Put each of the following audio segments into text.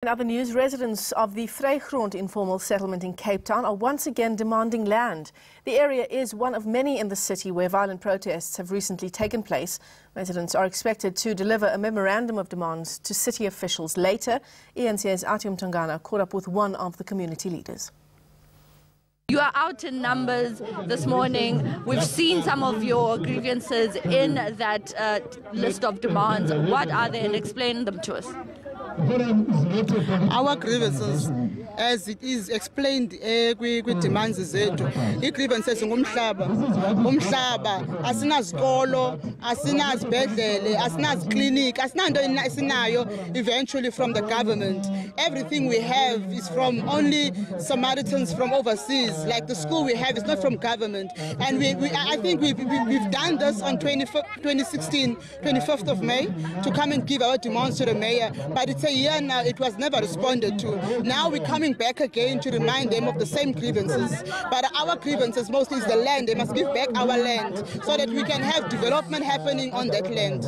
In other news, residents of the Vrygrond informal settlement in Cape Town are once again demanding land. The area is one of many in the city where violent protests have recently taken place. Residents are expected to deliver a memorandum of demands to city officials later. ENC's Atium Tongana caught up with one of the community leaders. You are out in numbers this morning. We've seen some of your grievances in that list of demands. What are they, and explain them to us? Our grievances, as it is explained with demands zethu, grievances ngumhlaba, asinazikolo, asinazibhedlele, asinaziklinik, asinanto esinayo eventually from the government. Everything we have is from only Samaritans from overseas. Like the school we have is not from government. And I think we've done this on 2016, 25th of May, to come and give our demands to the mayor. But it's a year now, it was never responded to. Now we're coming back again to remind them of the same grievances. But our grievances mostly is the land. They must give back our land so that we can have development happening on that land.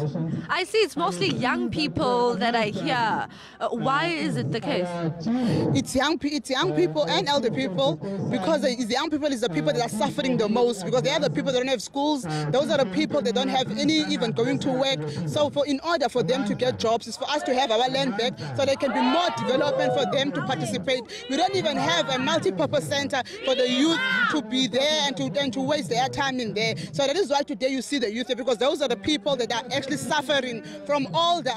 I see it's mostly young people that are here. Why is it the case? It's young people and elder people, because the young people is the people that are suffering the most, because they are the people that don't have schools. Those are the people that don't have any even going to work. So in order for them to get jobs, it's for us to have our land back so there can be more development for them to participate. We don't even have a multi-purpose center for the youth to be there and to waste their time in there. So that is why today you see the youth there, because those are the people that are actually suffering from all the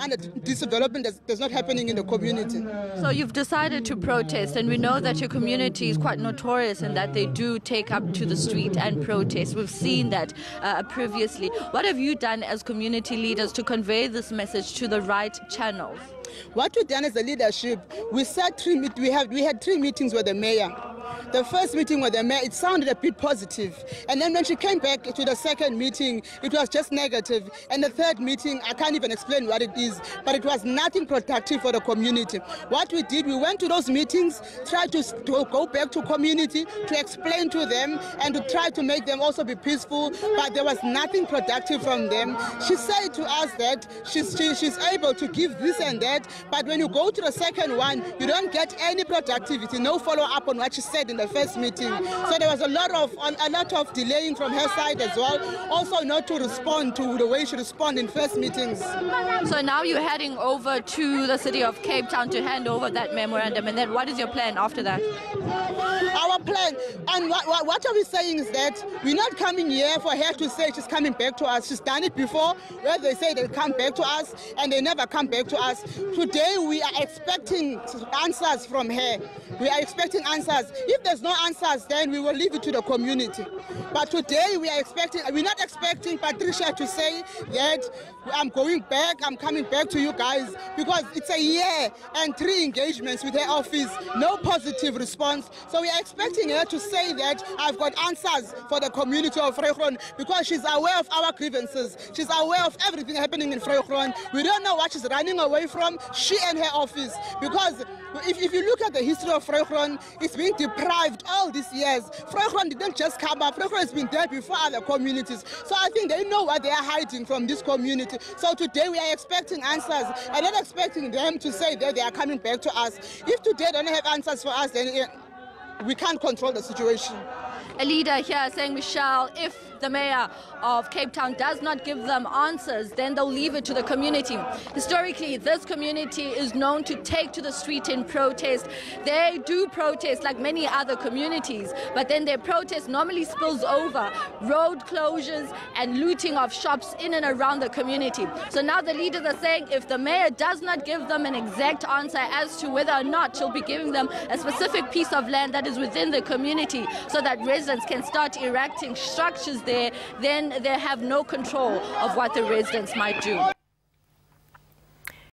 development that's not happening in the community. So you've decided to protest, and we know that your community is quite notorious in that they do take up to the street and protest. We've seen that previously. What have you done as community leaders to convey this message to the right channels? What we've done as a leadership, we had 3 meetings with the mayor. The first meeting with the mayor, it sounded a bit positive. And then when she came back to the second meeting, it was just negative. And the third meeting, I can't even explain what it is, but it was nothing productive for the community. What we did, we went to those meetings, tried to go back to community, to explain to them, and to try to make them also be peaceful, but there was nothing productive from them. She said to us that she's able to give this and that, but when you go to the second one, you don't get any productivity, no follow-up on what she said in the first meeting. So there was a lot of delaying from her side as well, also not to respond to the way she responded in first meetings. So now you're heading over to the city of Cape Town to hand over that memorandum, and then what is your plan after that? Our plan, and what are we saying is that we're not coming here for her to say she's coming back to us. She's done it before, where they say they'll come back to us and they never come back to us. Today we are expecting answers from her. We are expecting answers. If there's no answers, then we will leave it to the community. But today we're not expecting Patricia to say that I'm going back, I'm coming back to you guys, because it's a year and 3 engagements with her office, no positive response. So we are expecting her to say that I've got answers for the community of Vrygrond, because she's aware of our grievances. She's aware of everything happening in Vrygrond. We don't know what she's running away from, she and her office, because if you look at the history of Vrygrond, it's been deprived all these years. Vrygrond didn't just come up. Vrygrond has been there before other communities. So I think they know what they are hiding from this community. So today we are expecting answers, and not expecting them to say that they are coming back to us. If today they don't have answers for us, then we can't control the situation. A leader here saying, Michelle, if the mayor of Cape Town does not give them answers, then they'll leave it to the community. Historically, this community is known to take to the street in protest. They do protest like many other communities, but then their protest normally spills over road closures and looting of shops in and around the community. So now the leaders are saying if the mayor does not give them an exact answer as to whether or not she'll be giving them a specific piece of land that is within the community so that residents can start erecting structures there, then they have no control of what the residents might do.